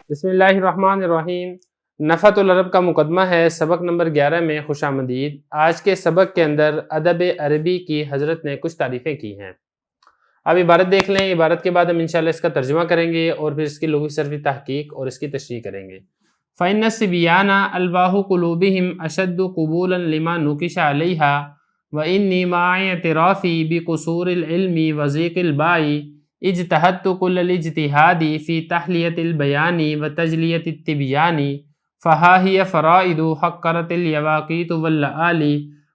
بسم اللہ الرحمن الرحیم۔ نفحۃ العرب کا مقدمہ ہے، سبق نمبر 11 میں خوش آمدید۔ آج کے سبق کے اندر ادب عربی کی حضرت نے کچھ تعریفیں کی ہیں۔ اب عبارت دیکھ لیں، عبارت کے بعد ہم انشاءاللہ اس کا ترجمہ کریں گے اور پھر اس کی لغوی صرفی تحقیق اور اس کی تشریح کریں گے۔ فَإِنَّ الصِّبْيَانَ أَلْوَاحُ قُلُوبِهِمْ أَشَدُّ قبولا لما نُكِشَ عَلَيْهَا وَإِنِّي مَعَ اعْتِرَافِي بِقُصُورِ الْعِلْمِ وَضِيقِ الْبَاعِ اجتهدت كل الاجتهاد في تحلية البيان وتجلية التبيان فها هي فرائض حقرت اليواقيت واللآلي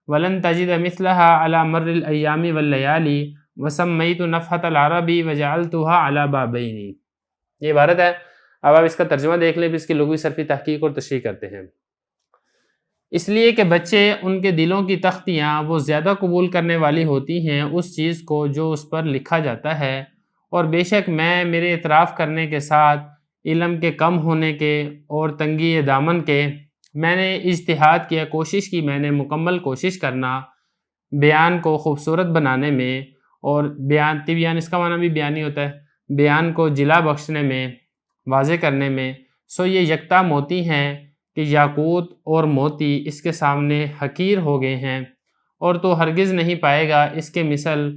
ولن تجد مثلها على مر الأيام والليالي وسميت نفحة العرب وجعلتها على بابين۔ یہ عبارت ہے، اب آپ اس کا ترجمہ دیکھ لیں، پھر اس کی لغوی صرفی تحقیق اور تشریح کرتے ہیں۔ اس لیے کہ بچے، ان کے دلوں کی تختیاں وہ زیادہ قبول کرنے والی ہوتی ہیں اس چیز کو جو اس پر لکھا جاتا ہے، اور بے شک میں میرے اعتراف کرنے کے ساتھ علم کے کم ہونے کے اور تنگی دامن کے میں نے اجتہاد کیا، کوشش کی، میں نے مکمل کوشش کرنا بیان کو خوبصورت بنانے میں، اور بیان اس کا معنی بھی بیانی ہوتا ہے، بیان کو جلا بخشنے میں، واضح کرنے میں۔ سو یہ یکتا موتی ہیں کہ یاقوت اور موتی اس کے سامنے حقیر ہو گئے ہیں، اور تو ہرگز نہیں پائے گا اس کے مثل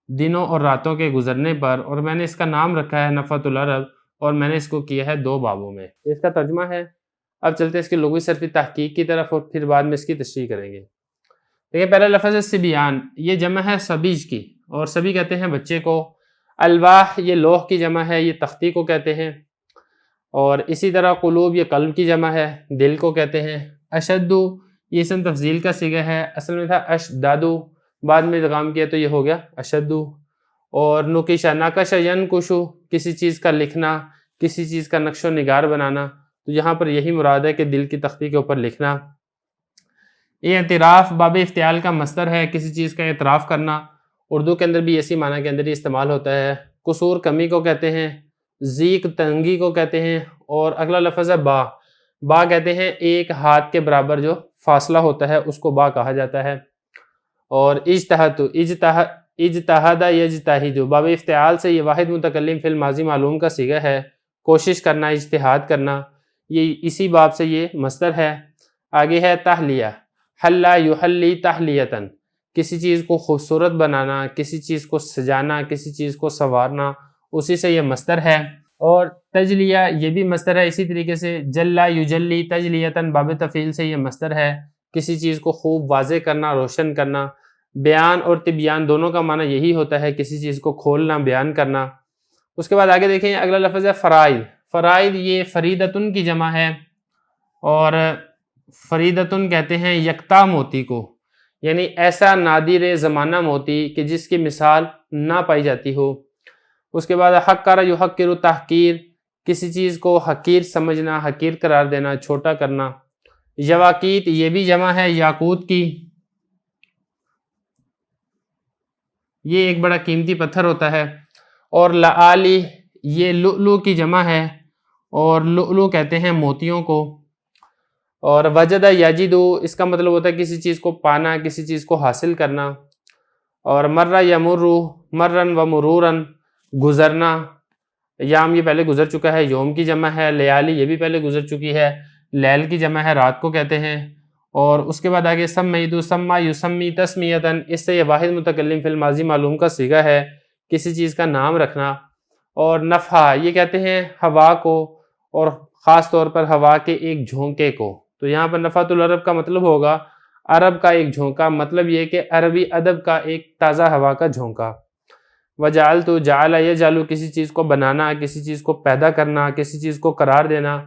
دنوں اور راتوں کے گزرنے پر، اور میں نے اس کا نام رکھا ہے نفحۃ العرب، اور میں نے اس کو کیا ہے 2 بابوں میں۔ اس کا ترجمہ ہے۔ اب چلتے ہیں اس کی لغوی صرفی تحقیق کی طرف، اور پھر بعد میں اس کی تشریح کریں گے۔ دیکھیں، پہلا لفظ ہے صبیان، یہ جمع ہے صبیج کی، اور صبی کہتے ہیں بچے کو۔ الواح یہ لوح کی جمع ہے، یہ تختی کو کہتے ہیں، اور اسی طرح قلوب یہ قلب کی جمع ہے، دل کو کہتے ہیں۔ اشدو یہ اسم تفضیل کا صیغہ ہے، اصل میں تھا اشدادو، بعد میں ادغام کیا تو یہ ہو گیا اشدو۔ اور نقشہ، نقش ینکشو کسی چیز کا لکھنا، کسی چیز کا نقش و نگار بنانا، تو یہاں پر یہی مراد ہے کہ دل کی تختی کے اوپر لکھنا۔ یہ اعتراف باب افتعال کا مصدر ہے، کسی چیز کا اعتراف کرنا، اردو کے اندر بھی اسی معنی کے اندر ہی استعمال ہوتا ہے۔ قصور کمی کو کہتے ہیں، ضیق تنگی کو کہتے ہیں، اور اگلا لفظ ہے با۔ با کہتے ہیں ایک ہاتھ کے برابر جو فاصلہ ہوتا ہے اس کو با کہا جاتا ہے۔ اور اجتہد یجتہد، باب افتعال سے یہ واحد متکلم فی الماضی معلوم کا صیغہ ہے، کوشش کرنا، اجتہاد کرنا، یہ اسی باب سے یہ مصدر ہے۔ آگے ہے تحلیہ، حلا یحلی تحلیتاً، کسی چیز کو خوبصورت بنانا، کسی چیز کو سجانا، کسی چیز کو سنوارنا، اسی سے یہ مصدر ہے۔ اور تجلیہ یہ بھی مصدر ہے، اسی طریقے سے جلا یجلی تجلیتاً باب تفعیل سے یہ مصدر ہے، کسی چیز کو خوب واضح کرنا، روشن کرنا۔ بیان اور تبیان دونوں کا معنی یہی ہوتا ہے، کسی چیز کو کھولنا، بیان کرنا۔ اس کے بعد آگے دیکھیں، اگلا لفظ ہے فرائض۔ فرائض یہ فریدتن کی جمع ہے، اور فریدتن کہتے ہیں یکتا موتی کو، یعنی ایسا نادر زمانہ موتی کہ جس کی مثال نہ پائی جاتی ہو۔ اس کے بعد حقر یحقر تحقیر، کسی چیز کو حقیر سمجھنا، حقیر قرار دینا، چھوٹا کرنا۔ یواقیت یہ بھی جمع ہے یاقوت کی، یہ ایک بڑا قیمتی پتھر ہوتا ہے۔ اور لآلی یہ لؤلؤ کی جمع ہے، اور لؤلؤ کہتے ہیں موتیوں کو۔ اور وجد یجدو اس کا مطلب ہوتا ہے کسی چیز کو پانا، کسی چیز کو حاصل کرنا۔ اور مر یمر مرن و مرورن گزرنا، یام یہ پہلے گزر چکا ہے، یوم کی جمع ہے۔ لیالی یہ بھی پہلے گزر چکی ہے، لیل کی جمع ہے، رات کو کہتے ہیں۔ اور اس کے بعد آگے سمیدو سما یسمی تسمیتاً، اس سے یہ واحد متکلم فی الماضی معلوم کا صیغہ ہے، کسی چیز کا نام رکھنا۔ اور نفحہ یہ کہتے ہیں ہوا کو، اور خاص طور پر ہوا کے ایک جھونکے کو، تو یہاں پر نفحۃ العرب کا مطلب ہوگا عرب کا ایک جھونکا، مطلب یہ کہ عربی ادب کا ایک تازہ ہوا کا جھونکا۔ وجعلت جعل یجعل کسی چیز کو بنانا، کسی چیز کو پیدا کرنا، کسی چیز کو قرار دینا۔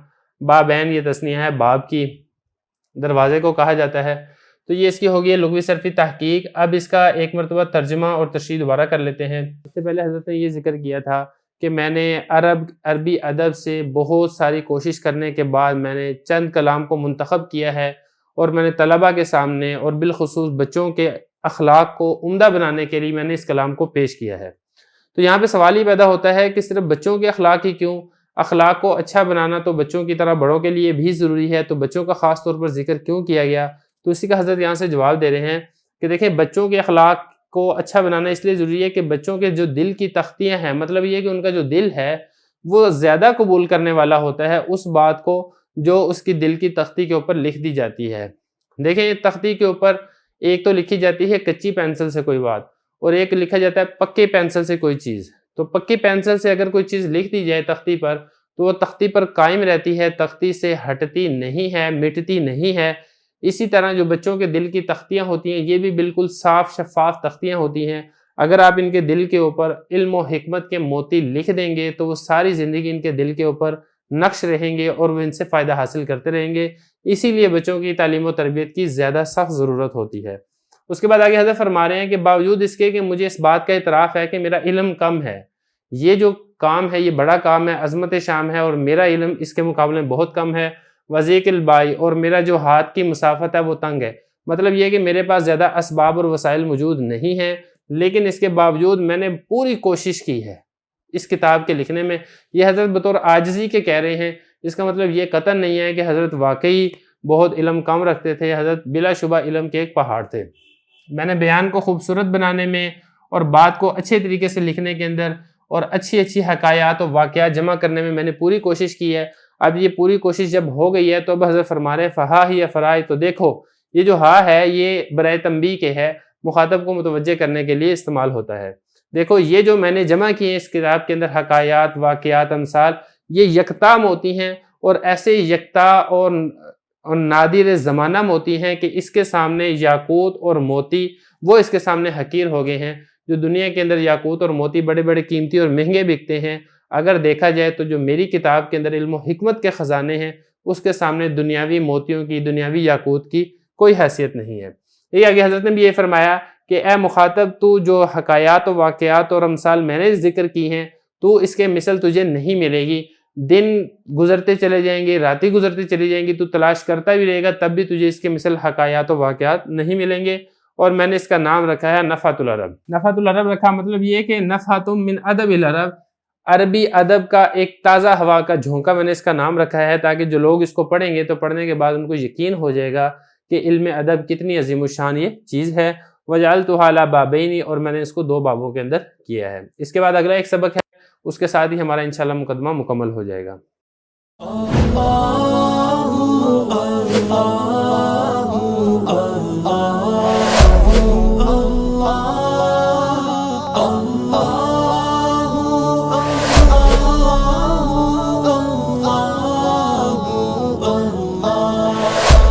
بابین یہ تثنیہ ہے باب کی، دروازے کو کہا جاتا ہے۔ تو یہ اس کی ہوگی لغوی صرفی تحقیق۔ اب اس کا ایک مرتبہ ترجمہ اور تشریح دوبارہ کر لیتے ہیں۔ اس سے پہلے حضرت نے یہ ذکر کیا تھا کہ میں نے عربی ادب سے بہت ساری کوشش کرنے کے بعد میں نے چند کلام کو منتخب کیا ہے، اور میں نے طلباء کے سامنے اور بالخصوص بچوں کے اخلاق کو عمدہ بنانے کے لیے میں نے اس کلام کو پیش کیا ہے۔ تو یہاں پہ سوال ہی پیدا ہوتا ہے کہ صرف بچوں کے اخلاق ہی کیوں؟ اخلاق کو اچھا بنانا تو بچوں کی طرح بڑوں کے لیے بھی ضروری ہے، تو بچوں کا خاص طور پر ذکر کیوں کیا گیا؟ تو اسی کا حضرت یہاں سے جواب دے رہے ہیں کہ دیکھیں، بچوں کے اخلاق کو اچھا بنانا اس لیے ضروری ہے کہ بچوں کے جو دل کی تختیاں ہیں، مطلب یہ کہ ان کا جو دل ہے وہ زیادہ قبول کرنے والا ہوتا ہے اس بات کو جو اس کی دل کی تختی کے اوپر لکھ دی جاتی ہے۔ دیکھیں یہ تختی کے اوپر ایک تو لکھی جاتی ہے کچی پینسل سے کوئی بات، اور ایک لکھا جاتا ہے پکی پینسل سے کوئی چیز۔ تو پکی پینسل سے اگر کوئی چیز لکھ دی جائے تختی پر تو وہ تختی پر قائم رہتی ہے، تختی سے ہٹتی نہیں ہے، مٹتی نہیں ہے۔ اسی طرح جو بچوں کے دل کی تختیاں ہوتی ہیں یہ بھی بالکل صاف شفاف تختیاں ہوتی ہیں۔ اگر آپ ان کے دل کے اوپر علم و حکمت کے موتی لکھ دیں گے تو وہ ساری زندگی ان کے دل کے اوپر نقش رہیں گے اور وہ ان سے فائدہ حاصل کرتے رہیں گے۔ اسی لیے بچوں کی تعلیم و تربیت کی زیادہ سخت ضرورت ہوتی ہے۔ اس کے بعد آگے حضرت فرما رہے ہیں کہ باوجود اس کے کہ مجھے اس بات کا اعتراف ہے کہ میرا علم کم ہے، یہ جو کام ہے یہ بڑا کام ہے، عظمت شام ہے، اور میرا علم اس کے مقابلے میں بہت کم ہے، وضیق البائی، اور میرا جو ہاتھ کی مسافت ہے وہ تنگ ہے۔ مطلب یہ کہ میرے پاس زیادہ اسباب اور وسائل موجود نہیں ہیں، لیکن اس کے باوجود میں نے پوری کوشش کی ہے اس کتاب کے لکھنے میں۔ یہ حضرت بطور عاجزی کے کہہ رہے ہیں، اس کا مطلب یہ قطعاً نہیں ہے کہ حضرت واقعی بہت علم کم رکھتے تھے۔ حضرت بلا شبہ علم کے ایک پہاڑ تھے۔ میں نے بیان کو خوبصورت بنانے میں اور بات کو اچھے طریقے سے لکھنے کے اندر اور اچھی حکایات و واقعات جمع کرنے میں نے پوری کوشش کی ہے۔ اب یہ پوری کوشش جب ہو گئی ہے تو اب حضرت فرما رہے ہیں فہا ہی افرائی، تو دیکھو یہ جو ہا ہے یہ برائے تنبیہ کے ہے، مخاطب کو متوجہ کرنے کے لیے استعمال ہوتا ہے۔ دیکھو یہ جو میں نے جمع کیے ہیں اس کتاب کے اندر حکایات، واقعات، امثال، یہ یکتا موتی ہیں، اور ایسے یکتا اور نادر زمانہ موتی ہیں کہ اس کے سامنے یاقوت اور موتی وہ اس کے سامنے حقیر ہو گئے ہیں۔ جو دنیا کے اندر یاقوت اور موتی بڑے بڑے قیمتی اور مہنگے بکتے ہیں، اگر دیکھا جائے تو جو میری کتاب کے اندر علم و حکمت کے خزانے ہیں اس کے سامنے دنیاوی موتیوں کی، دنیاوی یاقوت کی کوئی حیثیت نہیں ہے۔ یہ آگے حضرت نے بھی یہ فرمایا کہ اے مخاطب، تو جو حکایات و واقعات اور امثال میں نے ذکر کی ہیں تو اس کے مثل تجھے نہیں ملے گی۔ دن گزرتے چلے جائیں گے، راتیں گزرتی چلی جائیں گی، تو تلاش کرتا بھی رہے گا تب بھی تجھے اس کے مثل حکایات و واقعات نہیں ملیں گے۔ اور میں نے اس کا نام رکھا ہے نفحۃ العرب۔ نفحۃ العرب رکھا مطلب یہ کہ نفحۃ من ادب العرب، عربی ادب کا ایک تازہ ہوا کا جھونکا میں نے اس کا نام رکھا ہے، تاکہ جو لوگ اس کو پڑھیں گے تو پڑھنے کے بعد ان کو یقین ہو جائے گا کہ علم ادب کتنی عظیم الشان یہ چیز ہے۔ وجعلتها علی بابین، اور میں نے اس کو 2 بابوں کے اندر کیا ہے۔ اس کے بعد اگلا ایک سبق ہے، اس کے ساتھ ہی ہمارا انشاءاللہ مقدمہ مکمل ہو جائے گا۔